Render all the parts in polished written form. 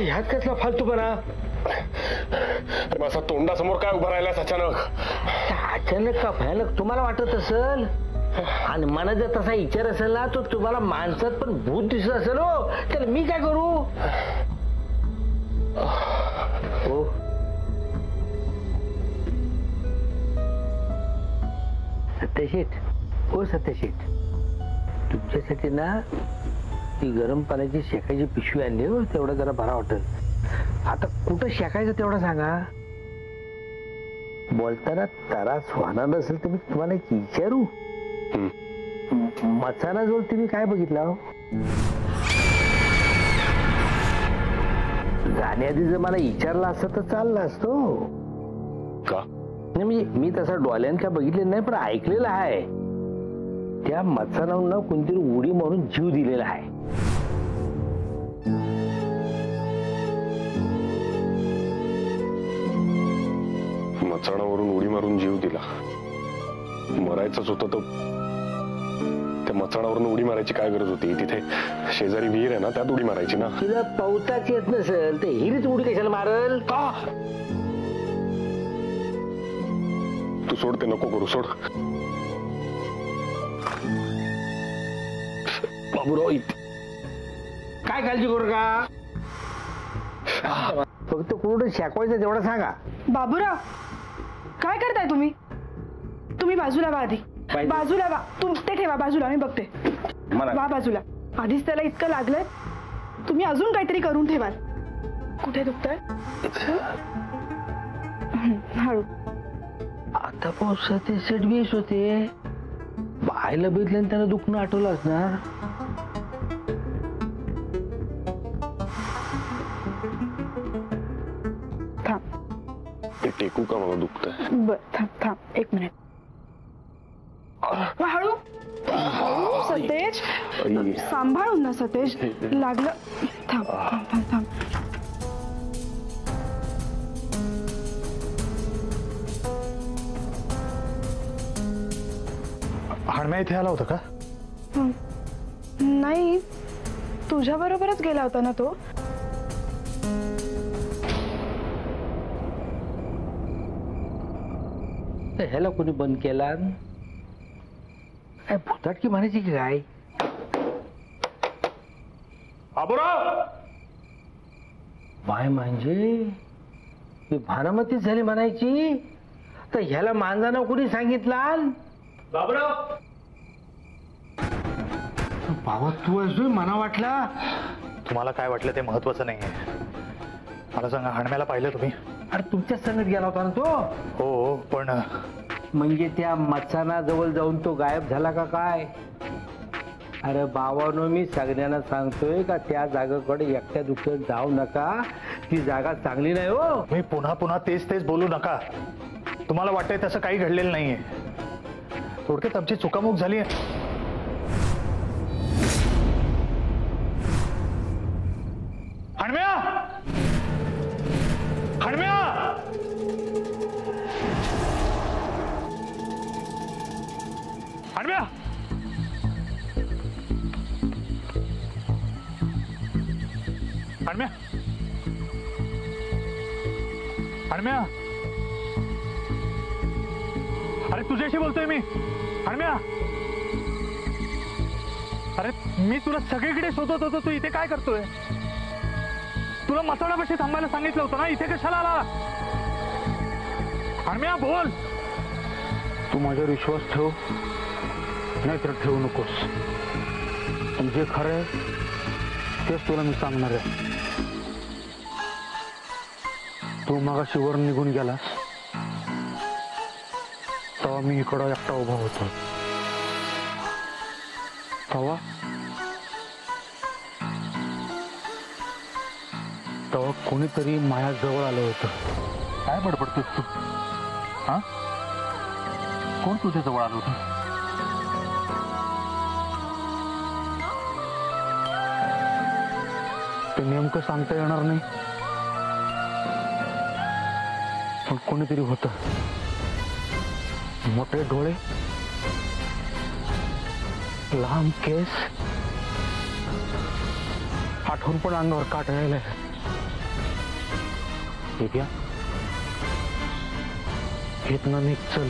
ह्यात कसला फालतूपणा? अरे माझा तोंडासमोर काय उभा राहिलास अचानक? अचानक का भयानक तुम्हाला वाटत असेल? आणि मला जर तसा विचार असेल ना तो तुम्हाला माणसात पण भूत दिसत असेल हो, तर मी काय करू? हो सत्यशीट, हो सत्यशीट, तुमच्यासाठी ना ती गरम पाण्याची शेकायची पिशवी आणली हो, तेवढं जरा बरा वाटेल. आता कुठं शेकायचं तेवढं सांगा. बोलताना त्रास होणार नसेल तर मी तुम्हाला एक विचारू. मचाना जोल तुम्ही काय बघितला हो? जाण्याआधी जर मला विचारला असतं तर चाललं असतो का? नाही म्हणजे मी तसा डोळ्यानं काय बघितलेलं नाही, पण ऐकलेलं आहे. त्या मचानावर कोणतरी उडी मारून जीव दिलेला आहे. मचाणावरून उडी मारून जीव दिला. मरायचंच होतं तर त्या मचाणावरून उडी मारायची काय गरज होती? तिथे शेजारी विहीर आहे ना, त्यात उडी मारायची ना. तिला पावताच येत नसेल तर हिरीच उडी कशाला मारल? का? तू सोड, ते नको करू, सोड. बाबूराव काय काळजी करू का? फक्त कुठं शेकवायचं तेवढं सांगा. बाबूराव काय करताय तुम्ही? तुम्ही बाजूला वा आधी, बाजूला वा. ते ठेवा बाजूला, मी बघते. वा बाजूला. आधीच त्याला इतकं लागलंय, तुम्ही अजून काहीतरी करून ठेवाल. कुठे दुखतंय? हळू. आता पावसाचे सेटबीस होते, बायला बघितल्याने त्याला दुखणं आठवलं असणार. टेकू का? मला दुखतंय. बर थांब थांब एक मिनिट. हळू हळू सतेज, सांभाळून ना सतेज. लागलं. थांब थांब थांब थांब. हणम्या इथे आला होता का? नाही, तुझ्या बरोबरच गेला होता ना तो. ह्याला कोणी बंद केला? काय भुताटकी म्हणायची की काय? बाबूराव बाय म्हणजे मी भानामतीच झाली म्हणायची. तर ह्याला मांजाना कोणी सांगितला? बाबूराव बाबा तू असो, मला वाटला. तुम्हाला काय वाटलं ते महत्वाचं नाहीये. मला सांगा, हणम्याला पाहिलं तुम्ही? अरे तुमच्या संगत गेला होता ना तो? हो, पण म्हणजे त्या मचाना जवळ जाऊन तो गायब झाला का काय? अरे बाबांनो, मी सगळ्यांना सांगतोय का त्या जागेकडे एकट्या दुसऱ्या जाऊ नका. ती जागा चांगली नाही हो. मी पुन्हा पुन्हा तेच तेच बोलू नका. तुम्हाला वाटतंय तसं काही घडलेलं नाहीये. थोडक्यात आमची चुकामुक झाली आहे. हणम्या, हणम्या, हणम्या, हणम्या, हणम्या. अरे तुझ्याशी बोलतोय मी. हणम्या, अरे मी तुला सगळीकडे शोधत होतो. तू इथे काय करतोय? तुला मसाणापाशी थांबायला सांगितलं होतं ना, इथे कशाला आला? हणम्या बोल. तू माझ्यावर विश्वास ठेव, नाहीतर ठेवू नकोस. जे खरं आहे तेच तुला मी सांगणार आहे. तू मगाशी वर निघून गेलास तेव्हा मी इकडं एकटा उभा होतो. तेव्हा कोणीतरी माझ्या जवळ आलं होतं. काय बडबडतोस तू? हा, कोण तुझ्या जवळ आलं होतं? ते नेमकं सांगता येणार नाही, पण कोणीतरी होतं. मोठे डोळे, लांब केस, आठवून पण अंगावर काट राहिलाय. दिव्या, इथनं निघ, चल.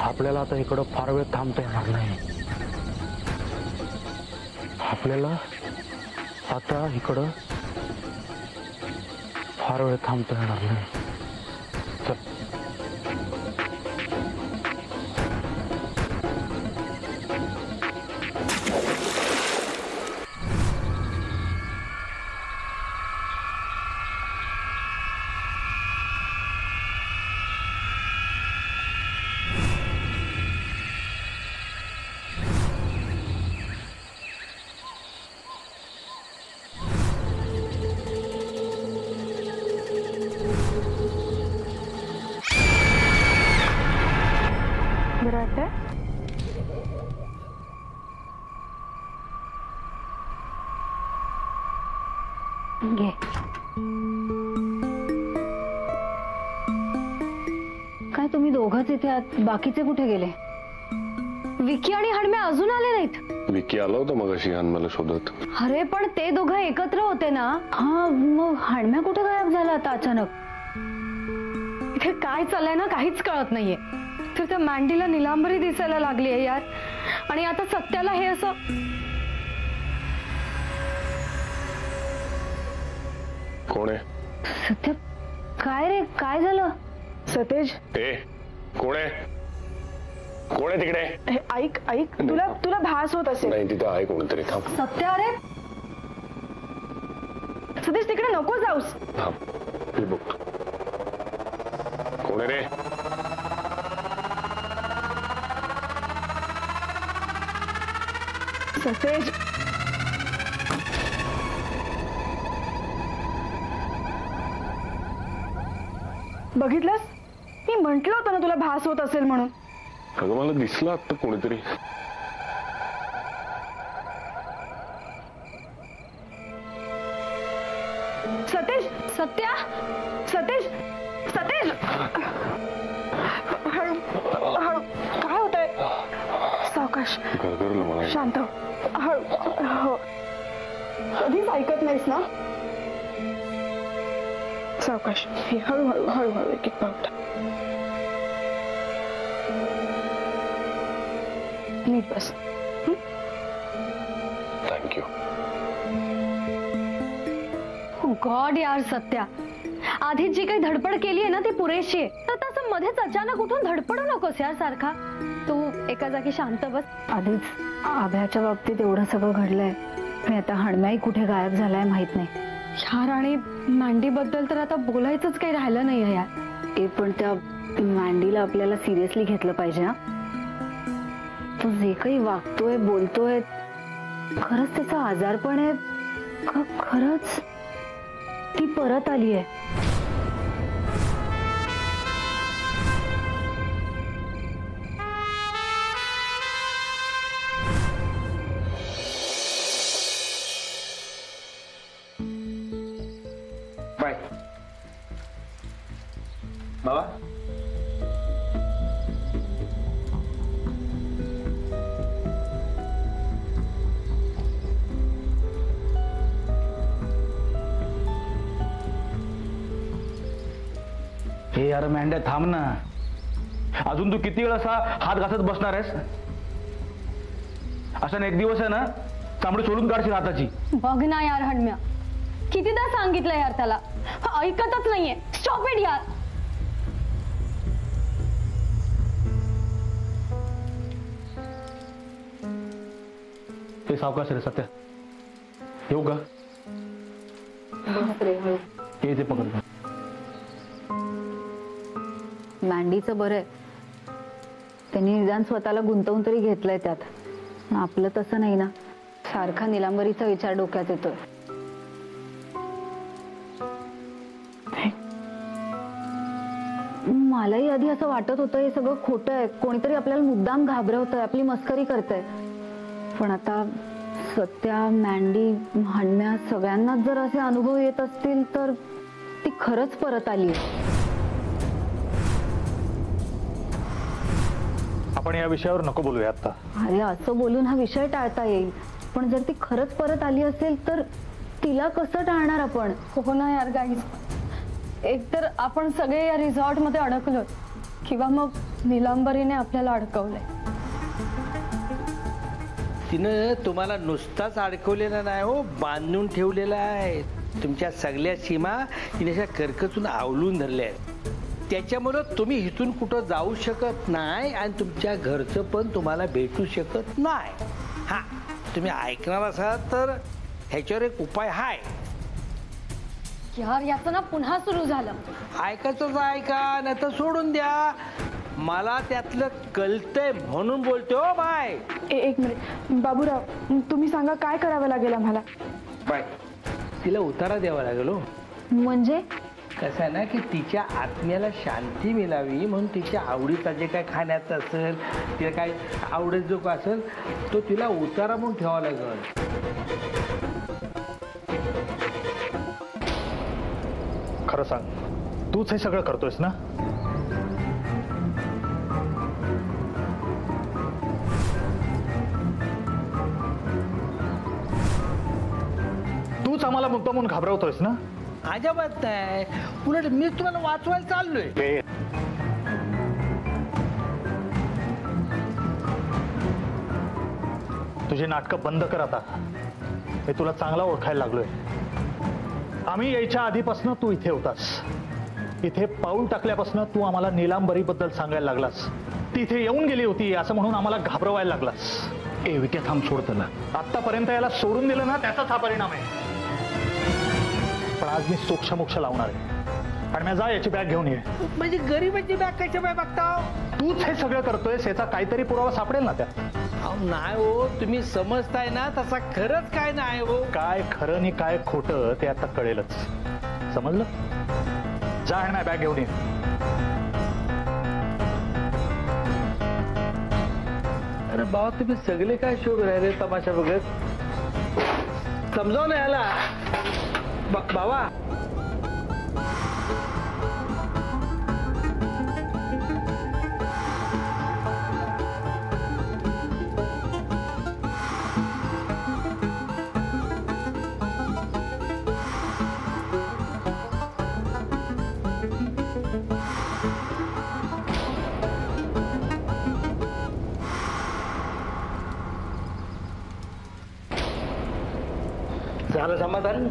आपल्याला आता इकडं फार वेळ थांबता येणार नाही. आपल्याला आता इकडं फार वेळ थांबता येणार नाही. चल. बरं वाटतंय? घे. काय तुम्ही दोघंच इथे आहात? बाकीचे कुठे गेले? विकी आणि हडम्या अजून आले नाहीत. विकी आला होता मग अशी मला शोधत. अरे पण ते दोघं एकत्र होते ना. हा, मग हडम्या कुठे गायब झाला आता अचानक? इथे काय चाललंय ना काहीच कळत नाहीये. तर त्या मँडीला निलांबरी दिसायला लागली आहे यार, आणि आता सत्याला हे असं. कोण आहे? सत्य, काय रे, काय झालं? सतेज, ए, कोण आहे? कोण आहे तिकडे? हे ऐक ऐक, तुला भास होत असेल. नाही, तिथं आहे कोणतरी. थांब. सत्य, अरे सतेज तिकडे नको जाऊस. थांब, मी बघतो. कोण आहे रे? सतेज, बघितलंस? मी म्हंटल होतं ना तुला भास होत असेल म्हणून. अगं मला दिसलं आता कोणीतरी. सतेज, सत्या, सतेज, सतेज, हळू हळू, काय होतंय? सावकाश, गरगरलं मला. शांत हो. हळू. हो, कधीच ऐकत नाहीस ना. सावकाश, हे हळूहळू हळूहळू एक एक पाऊल. नीट बस. थँक्यू. गॉड यार सत्या, आधीच जी काही धडपड केली आहे ना ती पुरेशी आहे. तर तसं मध्येच अचानक उठून धडपडू नकोस यार सारखा. तू एका जागी शांत बस. आधीच आभ्याच्या बाबतीत एवढं सगळं घडलंय, आणि आता हडम्याही कुठे गायब झालाय माहित नाही. यार, आणि मँडी बद्दल तर आता बोलायचंच काही राहिलं नाहीये यार. पण त्या मँडीला आपल्याला सिरियसली घेतलं पाहिजे. हा, तो जे काही वागतोय बोलतोय, खरंच त्याचा आजारपण आहे का? खरंच ती परत आली आहे? बाय बाबा. हे यार मेंढ्या, थांब ना. अजून तू किती वेळ असा हात घासत बसणार आहेस? अशाने एक दिवस आहे ना चांबडी सोडून काढशील हाताची. बघ ना यार हडम्या, कितीदा सांगितलं यार त्याला, ऐकतच नाहीये. स्टॉप इट यार. ते सावकाश रे सत्या. येऊ का? ते पकड. मँडीचं बरं आहे, त्यांनी निदान स्वतःला गुंतवून तरी घेतलंय त्यात. आपलं तसं नाही ना, सारखा निलांबरीचा विचार डोक्यात येतोय. मलाही आधी असं वाटत होतं हे सगळं खोटं आहे, कोणीतरी आपल्याला मुद्दाम घाबरवतंय, आपली मस्करी करतंय. पण आता सत्या, मँडी, हडम्या सगळ्यांनाच जर असे अनुभव येत असतील तर ती खरंच परत आली. आपण या विषयावर नको बोलूया आता. अरे असं बोलून हा विषय टाळता येईल, पण जर ती खरंच परत आली असेल तर तिला कसं टाळणार आपण? हो ना यार गाईज, एकतर आपण सगळे या रिसॉर्ट मध्ये अडकलो किंवा मग नीलांबरीने आपल्याला अडकवलंय. तिनं तुम्हाला नुसताच अडकवलेला नाही हो, बांधून ठेवलेला आहे. तुमच्या सगळ्या सीमा तिने अशा कर्कचून आवलून धरल्या आहेत. त्याच्यामुळं तुम्ही इथून कुठं जाऊ शकत नाही आणि तुमच्या घरचं पण तुम्हाला भेटू शकत नाही. हा, तुम्ही ऐकणार असाल तर ह्याच्यावर एक उपाय आहे. यार याचं ना पुन्हा सुरू झालं. ऐकायचंच ऐका, नाही तर सोडून द्या. मला त्यातलं कळतंय म्हणून बोलतो हो बाय. एक मिनिट बाबूराव, तुम्ही सांगा काय करावं लागेल आम्हाला? बाय, तिला उतारा द्यावा लागेल हो. म्हणजे कसं आहे ना की तिच्या आत्म्याला शांती मिळावी म्हणून तिच्या आवडीचा जे काय खाण्याचं असेल, तिला काय आवडत जो का असेल तो तिला उतारा म्हणून ठेवावा लागेल. खरं सांग, तूच हे सगळं करतोयस ना? तूच आम्हाला मुद्दामून घाबरवतोयस ना? अजिबात नाही, उलट मी तुम्हाला वाचवायला चाललोय. तुझी नाटकं बंद कर आता. मी तुला चांगला ओळखायला लागलोय. आम्ही यायच्या आधीपासून तू इथे होतास. इथे पाऊल टाकल्यापासून तू आम्हाला नीलांबरीबद्दल सांगायला लागलास. ती इथे येऊन गेली होती असं म्हणून आम्हाला घाबरवायला लागलास. ए विक्या, थांब, सोड त्याला. आतापर्यंत याला सोडून दिलं ना, त्याचाच हा परिणाम आहे. पण आज मी सोक्षमोक्ष लावणार आहे. आणि मी जा, याची बॅग घेऊन ये. म्हणजे गरीबाची बॅग कशा बाय बघता? तूच हे सगळं करतोयस याचा काहीतरी पुरावा सापडेल ना त्यात. नाही हो, तुम्ही समजताय ना तसा खरंच काय नाही हो. काय खरं आणि काय खोटं ते आता कळेलच. समजलं? जा आणि बॅग घेऊन ये. अरे बाबा, तुम्ही सगळे काय शोध राहिले तमाशा बघत? समजाव ना याला बाबा. झालं समाधान?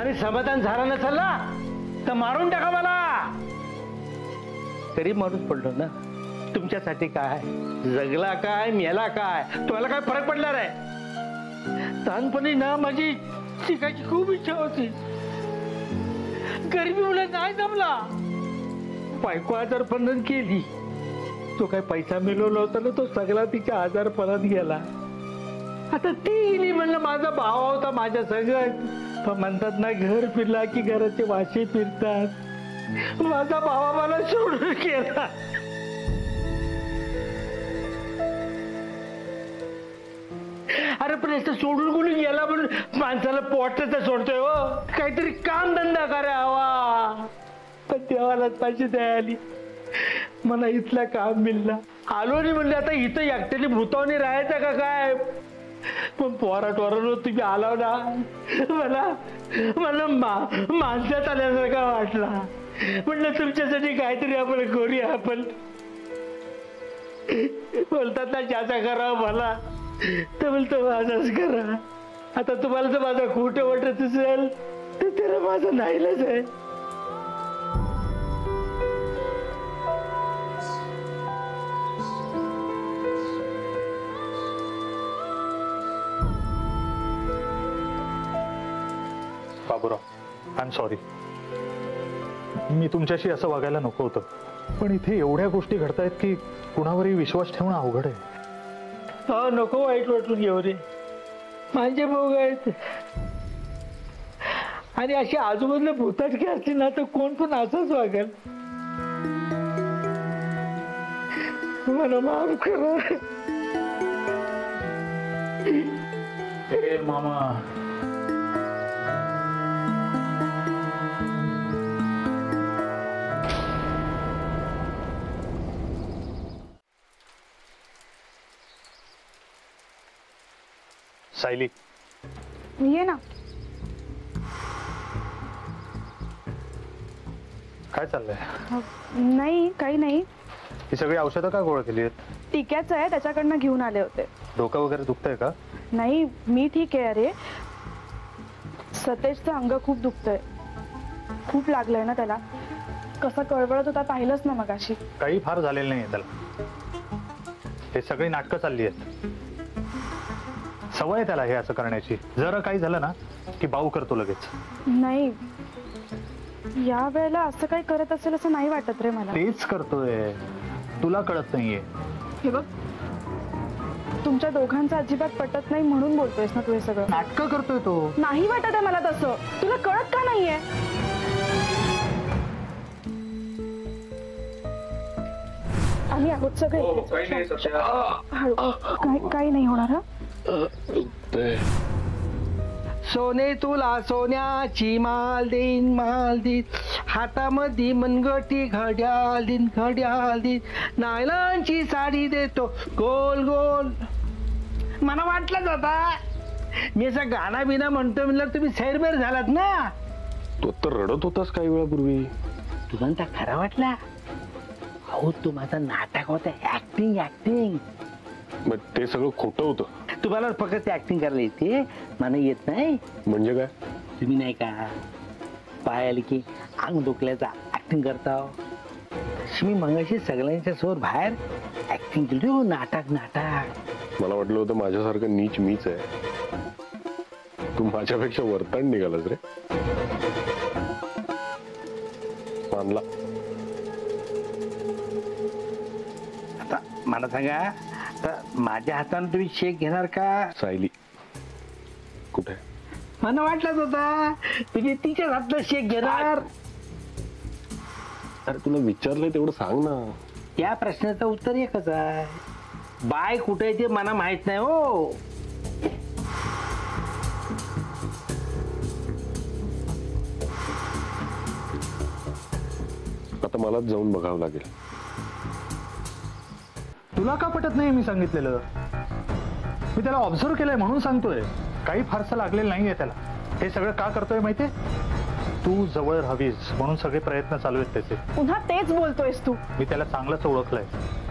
आणि समाधान झालं नसेल ना तर मारून टाका मला. गरीब माणूस पडलो ना, तुमच्यासाठी काय जगला काय मेला काय तुम्हाला काय फरक पडणार आहे? लहानपणी ना माझी शिकायची खूप इच्छा होती. गरीबी मुळे नाही जमला. बायको आजारपणात गेली. तो काय पैसा मिळवला होता ना, तो सगळा तिच्या आजारपणात गेला. आता ती गेली म्हणलं, माझा भाव होता माझ्या सगळं. पण म्हणतात ना, घर फिरला की घराचे वाशे फिरतात. माझा भावा मला सोडून गेला. अरे पण असं सोडून कोणी गेला म्हणून माणसाला पोटाचं सोडतोय हो. काहीतरी काम धंदा करावा. पण देवालाच पैसे द्यायला मला इथला काम मिळला. आलो नाही म्हणले, आता इथं एकट्याने भूतावणी राहायचं का काय? पण पोराटोरानं तुम्ही आला ना, मला माणसात आल्यासारखा वाटला. म्हणलं तुमच्यासाठी काहीतरी आपण करूया. आपण बोलतात ना, ज्याचा करा मला तर बोलतो माझाच करा. आता तुम्हाला जर माझा खोटं वाटत असेल तर त्याला माझं नाहीलाच आहे. Baburao, I am sorry. मी तुमच्याशी असं वागायला नको होतं. पण इथे एवढ्या गोष्टी घडतायत की कुणावरही विश्वास ठेवणं अवघड आहे. हो, नको वाईट वाटून घेऊ रे. माझे भाऊ आहेत आणि अशी आजूबाजूला भूताटकी असली ना तर कोण पण असंच वागेल. मला माफ करा. मामा, सायली, ये ना. काय चाललंय? नाही काही नाही. ही सगळी औषधं का गोळा केली आहेत? टिक्याचं आहे त्याच्याकडनं घेऊन आले होते. डोकं वगैरे दुखतंय का? नाही मी ठीक आहे. अरे सतेजचं अंग खूप दुखतंय. खूप लागलंय ना त्याला. कसं कळवळत होता पाहिलंच ना मगाशी. काही फार झालेलं नाहीये त्याला. हे सगळी नाटकं चालली आहेत. सवय आहे त्याला हे असं करण्याची. जरा काही झालं ना की बाऊ करतो लगेच. नाही या वेळेला असं काही करत असेल असं नाही वाटत रे मला. तेच करतोय. तुला कळत नाहीये. हे बघ तुमच्या दोघांचं अजिबात पटत नाही म्हणून बोलतोयस ना तू हे सगळं. नाटकं करतोय तो. नाही वाटत आहे मला तसं. तुला कळत का नाहीये? आम्ही आहोत सगळे. हळू. काही नाही होणार. हा सोने तुला सोन्याची माल देईन हातामध्ये मनगटी घड्याळ दिन नायलॉनची साडी देतो गोल गोल. मला वाटलंच होता मी असं गाणं बिना म्हणतो म्हणलं तुम्ही सैरबैर झालात ना. तू तर रडत होतास काही वेळापूर्वी. तुझा खरा वाटला? अहो तू माझं नाटक होतं. ऍक्टिंग. मग ते सगळं खोटं होतं. तुम्हाला फक्त ऍक्टिंग करायला येते मला येत नाही. म्हणजे काय? तुम्ही नाही का पाय आली की अंग दुखल्याचा ऍक्टिंग करता. मी मगाशी सगळ्यांच्या समोर बाहेर ऍक्टिंग केली. हो नाटक. मला वाटलं होतं माझ्यासारखं नीच मीच आहे. तू माझ्यापेक्षा वरताण निघालास रे. मानला. आता मला सांगा तर माझ्या हाताने तुम्ही शेक घेणार का? सायली कुठे? मला वाटलंच होता तुम्ही तिच्याच हातनं शेक घेणार. अरे तुला विचारलंय तेवढं सांग ना. या प्रश्नाचं उत्तर एकच आहे. बाय कुठे ते मला माहित नाही हो. आता मलाच जाऊन बघावं लागेल. तुला का पटत नाही मी सांगितलेलं? मी त्याला ऑब्झर्व केलंय म्हणून सांगतोय. काही फारसं लागलेलं नाहीये त्याला. हे सगळं का करतोय माहितीये? तू जवळ राहावीस म्हणून सगळे प्रयत्न चालू आहेत त्याचे. पुन्हा तेच बोलतोयस तू. मी त्याला चांगलंच ओळखलंय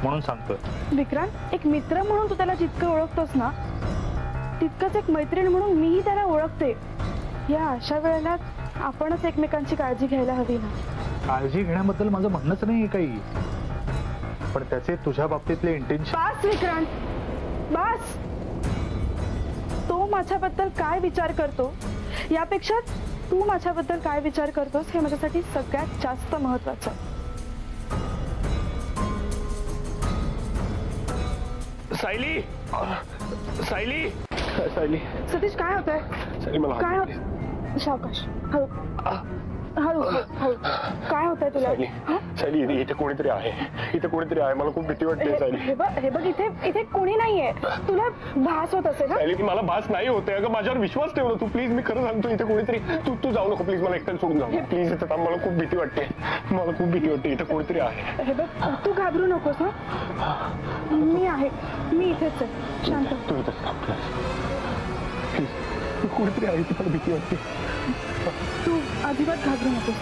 म्हणून सांगतोय. विक्रांत एक मित्र म्हणून तू त्याला जितकं ओळखतोस ना तितकंच एक मैत्रीण म्हणून मीही त्याला ओळखते. या अशा वेळेला आपणच एकमेकांची काळजी घ्यायला हवी ना. काळजी घेण्याबद्दल माझं म्हणणंच नाही काही. पण त्याचे तुझ्या बाबतीतले इंटेन्शन. बस विक्रांत बस. तो माझ्याबद्दल काय विचार करतो यापेक्षा तू माझ्याबद्दल काय विचार करतोस हे माझ्यासाठी सगळ्यात जास्त महत्वाचं. सायली. सतीश काय होतंय? सायली मला काय होत? सावकाश. हळू हळू हळू. काय होतंय तुला? सायली इथे कोणीतरी आहे. मला खूप भीती वाटते. सायली हे बघ इथे कोणी नाहीये. तुला भास होत असेल. सायली मला भास नाही होते. अगं माझ्यावर विश्वास ठेव ना तू प्लीज. मी खरं सांगतो इथे कोणीतरी. तू जाऊ नको प्लीज. मला एकट्याला सोडून जाऊ प्लीज. इथे थांब. मला खूप भीती वाटते. इथे कोणीतरी आहे. हे बघ तू घाबरू नकोस. ना मी आहे. मी इथेच आहे. शांत. तू इथे थांब प्लीज. कोणीतरी आहे. मला भीती वाटते. तू अजिबात घाबरू नकोस.